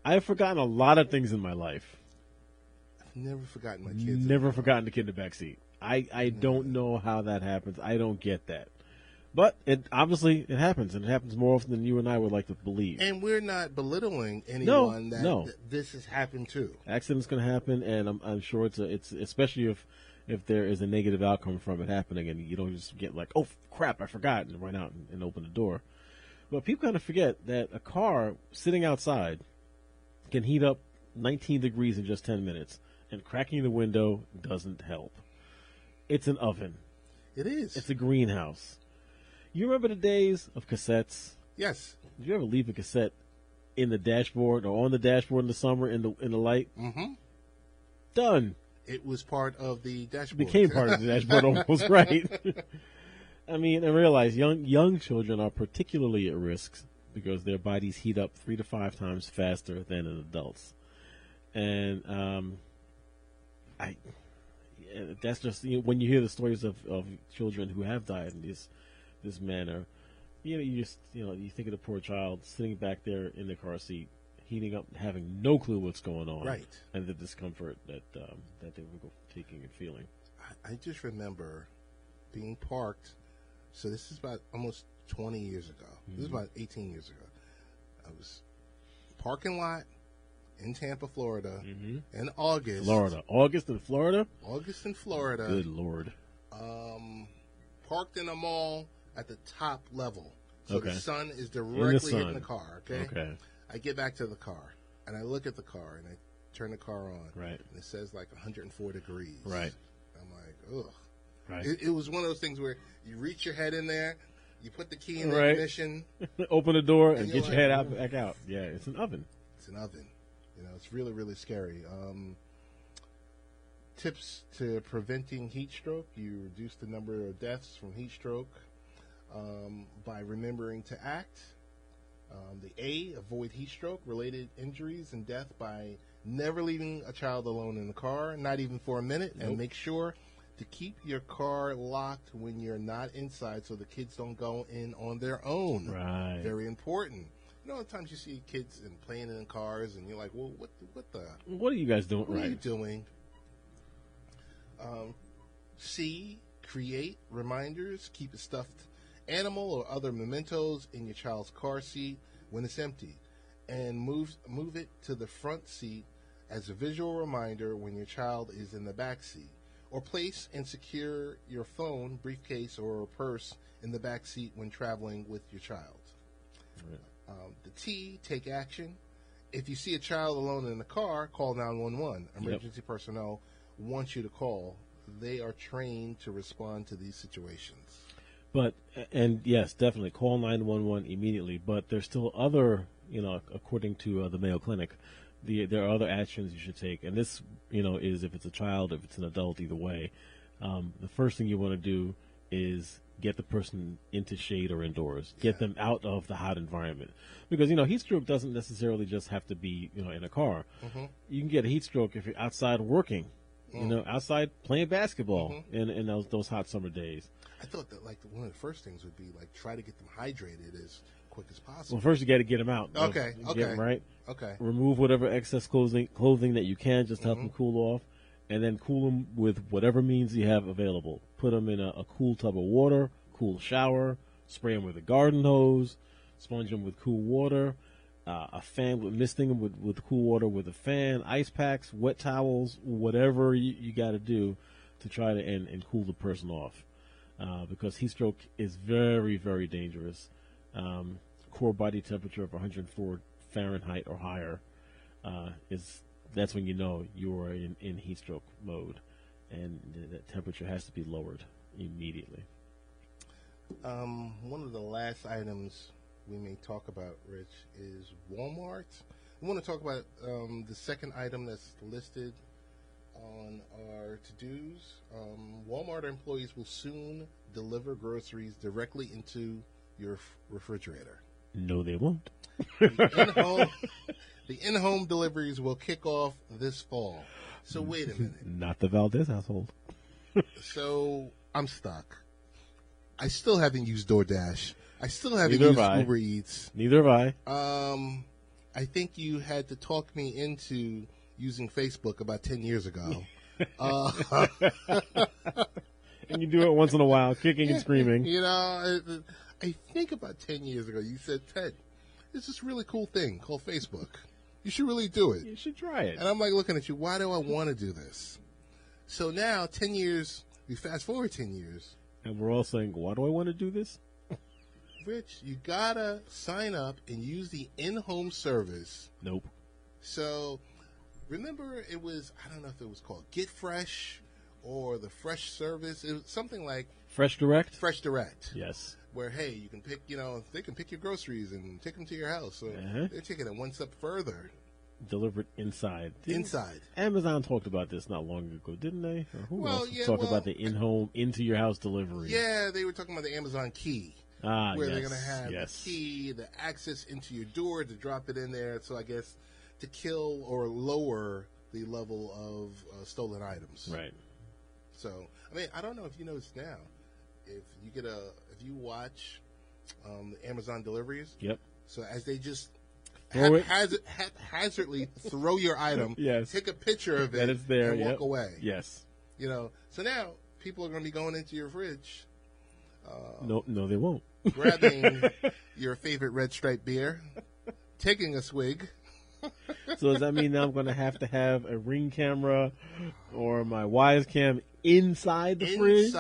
S2: I have forgotten a lot of things in my life.
S1: I've never forgotten my kids.
S2: Never forgotten the kid in the backseat. I don't know how that happens. I don't get that. But it happens, and it happens more often than you and I would like to believe.
S1: And we're not belittling anyone
S2: No.
S1: that this has happened to.
S2: Accidents can happen, and I'm sure it's especially if there is a negative outcome from it happening, and you don't just get like, oh crap, I forgot, and run out and open the door. But people kind of forget that a car sitting outside can heat up 19 degrees in just 10 minutes, and cracking the window doesn't help. It's an oven.
S1: It is.
S2: It's a greenhouse. You remember the days of cassettes?
S1: Yes.
S2: Did you ever leave a cassette in the dashboard or on the dashboard in the summer in the light?
S1: Mm-hmm.
S2: Done.
S1: It was part of the dashboard.
S2: Became part of the dashboard almost, right? I mean, I realize young children are particularly at risk because their bodies heat up 3 to 5 times faster than in adults. And that's just, when you hear the stories of children who have died in this manner, you think of the poor child sitting back there in the car seat, heating up, having no clue what's going on,
S1: right? And
S2: the discomfort that they were taking and feeling.
S1: I just remember being parked. So this is about almost 20 years ago. Mm-hmm. This is about 18 years ago. I was parking lot in Tampa, Florida, in August.
S2: August in Florida.
S1: August in Florida.
S2: Good Lord.
S1: Parked in a mall at the top level, so
S2: okay.
S1: The sun is directly hitting the car. Okay. I get back to the car, and I look at the car, and I turn the car on.
S2: Right.
S1: And it says like 104 degrees.
S2: Right.
S1: I'm like, ugh.
S2: Right.
S1: It was one of those things where you reach your head in there, you put the key in the ignition.
S2: Open the door and get your head back out. Yeah, it's an oven.
S1: It's an oven. It's really, really scary. Tips to preventing heat stroke. You reduce the number of deaths from heat stroke by remembering to act. Avoid heat stroke related injuries and death by never leaving a child alone in the car, not even for a minute, and make sure to keep your car locked when you're not inside so the kids don't go in on their own.
S2: Right.
S1: Very important. You know, times you see kids and playing in cars, and you're like, well,
S2: What are you guys doing?
S1: what
S2: Right.
S1: are you doing? See, create reminders, keep a stuffed animal or other mementos in your child's car seat when it's empty, and move it to the front seat as a visual reminder when your child is in the back seat. Or place and secure your phone, briefcase, or purse in the back seat when traveling with your child.
S2: Right.
S1: The T, take action. If you see a child alone in the car, call 911. Emergency personnel want you to call. They are trained to respond to these situations.
S2: But, and yes, definitely call 911 immediately. But there's still other, according to the Mayo Clinic, there are other actions you should take. And this, is if it's a child, if it's an adult, either way. The first thing you want to do is get the person into shade or indoors. Get them out of the hot environment. Because, heat stroke doesn't necessarily just have to be, in a car.
S1: Mm-hmm.
S2: You can get a heat stroke if you're outside working, outside playing basketball in those hot summer days.
S1: I thought that, one of the first things would be, try to get them hydrated as quick as possible.
S2: Well, first you got to get them out.
S1: Okay.
S2: Get them right.
S1: Okay.
S2: Remove whatever excess clothing that you can, just to help them cool off, and then cool them with whatever means you have available. Put them in a cool tub of water, cool shower, spray them with a garden hose, sponge them with cool water, a fan, misting them with cool water with a fan, ice packs, wet towels, whatever you got to do to try to and cool the person off. Because heat stroke is very, very dangerous. Core body temperature of 104 Fahrenheit or higher that's when you know you are in heat stroke mode, and that temperature has to be lowered immediately.
S1: One of the last items we may talk about, Rich, is Walmart. We want to talk about the second item that's listed on our to-dos. Walmart employees will soon deliver groceries directly into your refrigerator.
S2: No, they won't.
S1: The in-home deliveries will kick off this fall. So wait a minute.
S2: Not the Valdez household.
S1: So I'm stuck. I still haven't used DoorDash. I still haven't
S2: Neither
S1: used
S2: have I.
S1: Uber Eats.
S2: Neither have I.
S1: I think you had to talk me into using Facebook about 10 years ago.
S2: And you do it once in a while, kicking and screaming.
S1: I think about 10 years ago, you said, Ted, there's this really cool thing called Facebook. You should really do it.
S2: You should try it.
S1: And I'm looking at you, why do I want to do this? So now, 10 years, we fast forward 10 years.
S2: And we're all saying, why do I want to do this?
S1: Rich, you gotta sign up and use the in-home service.
S2: Nope.
S1: So, remember it was, I don't know if it was called Get Fresh or the Fresh Service. It was something like
S2: Fresh Direct?
S1: Fresh Direct.
S2: Yes.
S1: Where, hey, you can pick, they can pick your groceries and take them to your house. So they're taking it one step further.
S2: Delivered inside.
S1: Inside.
S2: Amazon talked about this not long ago, didn't they? Or who else
S1: yeah,
S2: talked about the in-home, into-your-house delivery?
S1: Yeah, they were talking about the Amazon key. Where
S2: yes,
S1: they're going to have
S2: yes.
S1: the key, the access into your door to drop it in there. So I guess to kill or lower the level of stolen items.
S2: Right.
S1: So, I don't know if you notice now, if you watch the Amazon deliveries.
S2: Yep.
S1: So as they just haphazardly throw your item,
S2: yes.
S1: take a picture of it,
S2: and it's there,
S1: and walk away.
S2: Yes.
S1: So now people are going to be going into your fridge.
S2: No, they won't.
S1: Grabbing your favorite Red Stripe beer, taking a swig.
S2: So does that mean now I'm going to have a Ring camera or my Wise Cam inside the fridge?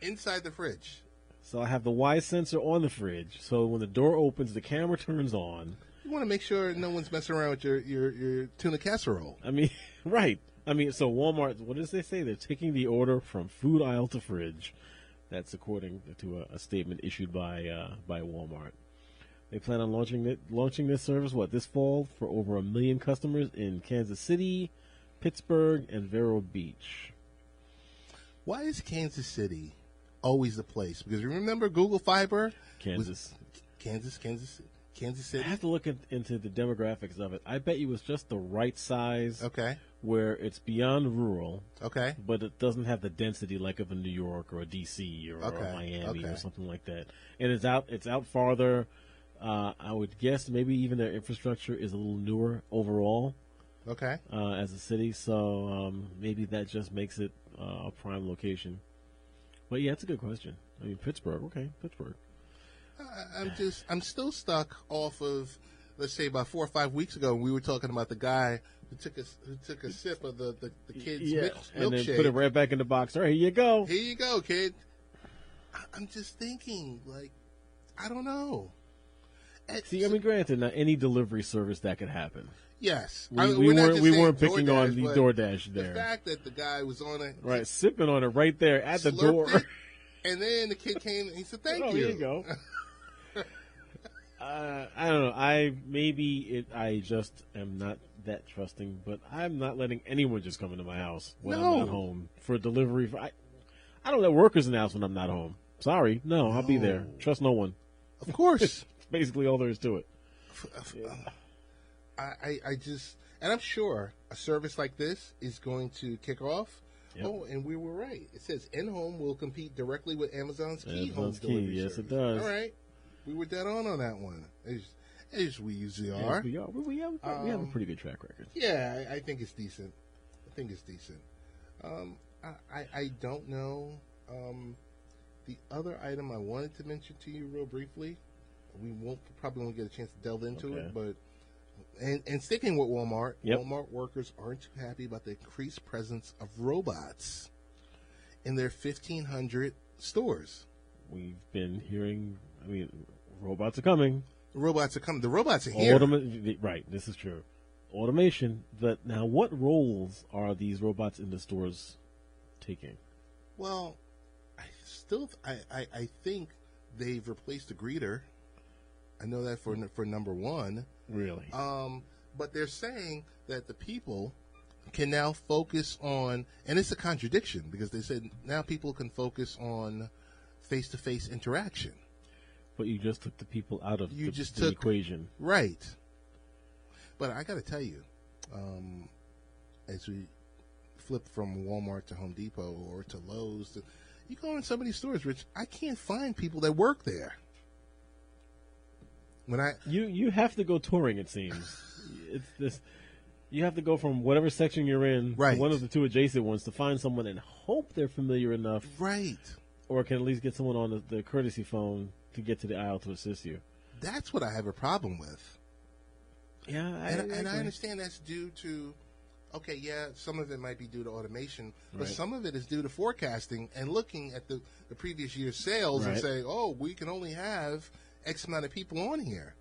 S1: Inside the fridge.
S2: So I have the Wise sensor on the fridge. So when the door opens, the camera turns on.
S1: You want to make sure no one's messing around with your tuna casserole.
S2: Right. So Walmart, what does they say? They're taking the order from food aisle to fridge. That's according to a statement issued by Walmart. They plan on launching this service, this fall for over 1 million customers in Kansas City, Pittsburgh, and Vero Beach.
S1: Why is Kansas City always the place? Because remember Google Fiber?
S2: Kansas
S1: City?
S2: I have to look into the demographics of it. I bet you it's just the right size.
S1: Okay.
S2: Where it's beyond rural.
S1: Okay.
S2: But it doesn't have the density like of a New York or a D.C. or Miami or something like that. And it's out farther. I would guess maybe even their infrastructure is a little newer overall.
S1: Okay.
S2: As a city, so maybe that just makes it a prime location. But yeah, it's a good question. I mean, Pittsburgh, okay, Pittsburgh.
S1: I'm still stuck off of, let's say, about 4 or 5 weeks ago, we were talking about the guy who took a sip of the kid's milkshake
S2: and then put it right back in the box. All right, here you go.
S1: Here you go, kid. I'm just thinking, like, I don't know.
S2: See, I mean, granted, not any delivery service that could happen.
S1: Yes,
S2: we weren't picking
S1: DoorDash,
S2: on the DoorDash there.
S1: The fact that the guy was on it,
S2: right, sipping on it right there at the door,
S1: it, and then the kid came and he said, "Thank you."
S2: Here you go. I don't know. I just am not that trusting, but I'm not letting anyone just come into my house when I'm not home for delivery. I don't let workers in the house when I'm not home. Sorry, no, I'll be there. Trust no one.
S1: Of course.
S2: That's basically all there is to it.
S1: Yeah. I just, and I'm sure a service like this is going to kick off. Yep. Oh, and we were right. It says in-home will compete directly with Amazon's Key home delivery
S2: yes,
S1: service.
S2: It does.
S1: All right. We were dead on that one. As we usually are.
S2: Yes, we have a pretty good track record.
S1: Yeah, I think it's decent. I don't know. The other item I wanted to mention to you real briefly, we probably won't get a chance to delve into it, but and sticking with Walmart, Walmart workers aren't too happy about the increased presence of robots in their 1,500 stores.
S2: We've been hearing, robots are coming.
S1: The robots are coming. The robots are here.
S2: Right, this is true. Automation. But now, what roles are these robots in the stores taking?
S1: Well, I think they've replaced the greeter. I know that for number one.
S2: Really?
S1: But they're saying that the people can now focus on, and it's a contradiction because they said now people can focus on face-to-face interaction.
S2: But you just took the people out of the equation.
S1: Right. But I got to tell you, as we flip from Walmart to Home Depot or to Lowe's, you go in some of these stores, Rich, I can't find people that work there.
S2: You have to go touring, it seems. It's this. You have to go from whatever section you're in to one of the two adjacent ones to find someone and hope they're familiar enough.
S1: Right.
S2: Or can at least get someone on the courtesy phone to get to the aisle to assist you.
S1: That's what I have a problem with.
S2: Yeah,
S1: I understand that's due to, some of it might be due to automation, but some of it is due to forecasting and looking at the previous year's sales and saying, we can only have X amount of people on here,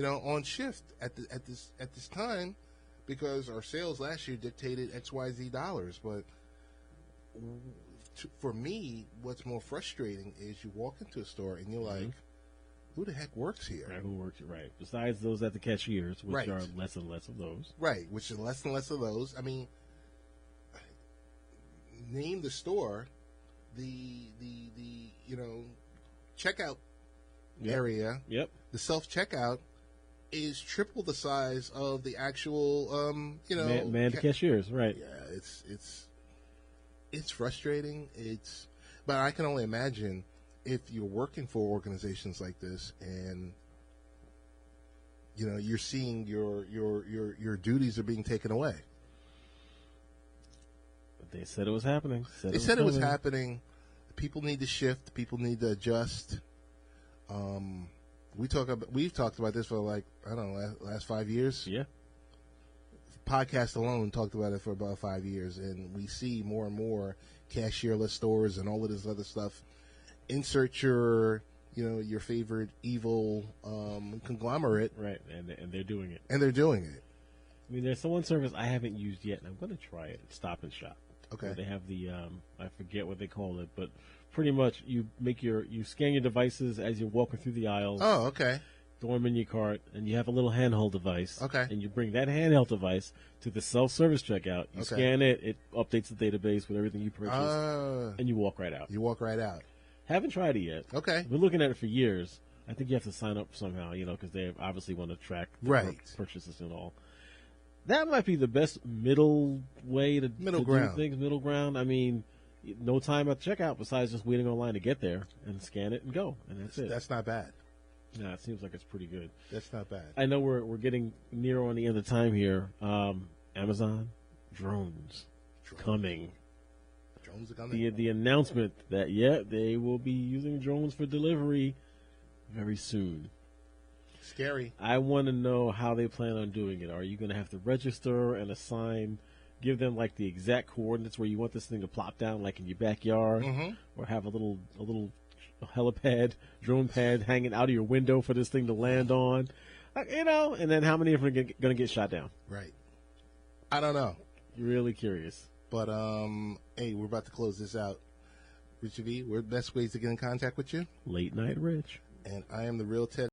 S1: on shift at this time, because our sales last year dictated XYZ dollars. But for me, what's more frustrating is you walk into a store and you're like, who the heck works here?
S2: Right, who works here? Right. Besides those at the cashiers, which are less and less of those.
S1: Right, which is less and less of those. I mean, name the store, the checkout area.
S2: Yep.
S1: The self-checkout is triple the size of the actual,
S2: manned cashiers. Right.
S1: Yeah, it's frustrating. But I can only imagine if you're working for organizations like this and you're seeing your duties are being taken away.
S2: But they said it was happening.
S1: They said it was happening. People need to shift. People need to adjust. We've talked about this for last 5 years.
S2: Yeah.
S1: Podcast alone talked about it for about 5 years, and we see more and more cashierless stores and all of this other stuff. Insert your favorite evil conglomerate,
S2: right? And they're doing it.
S1: And they're doing it.
S2: I mean, there's one service I haven't used yet, and I'm going to try it. It's Stop and Shop.
S1: Okay.
S2: Where they have the I forget what they call it, but pretty much you scan your devices as you're walking through the aisles.
S1: Oh, okay.
S2: Throw them in your cart, and you have a little handheld device.
S1: Okay.
S2: And you bring that handheld device to the self-service checkout. You scan it, it updates the database with everything you purchased, and you walk right out. Haven't tried it yet.
S1: Okay.
S2: I've been looking at it for years. I think you have to sign up somehow, because they obviously want to track purchases and all. That might be the best middle way to do things, middle ground. I mean, no time at the checkout besides just waiting online to get there and scan it and go, and that's it.
S1: That's not bad.
S2: Nah, it seems like it's pretty good.
S1: That's not bad.
S2: I know we're getting near on the end of time here. Amazon drones coming.
S1: Drones are coming.
S2: The announcement that they will be using drones for delivery very soon.
S1: Scary.
S2: I want to know how they plan on doing it. Are you going to have to register and assign, give them like the exact coordinates where you want this thing to plop down, like in your backyard, or have a little helipad, drone pad hanging out of your window for this thing to land on, and then how many of them are going to get shot down?
S1: Right. I don't know.
S2: You're really curious.
S1: But, hey, we're about to close this out. Richard V, where best ways to get in contact with you?
S2: Late Night Rich.
S1: And I am the real Ted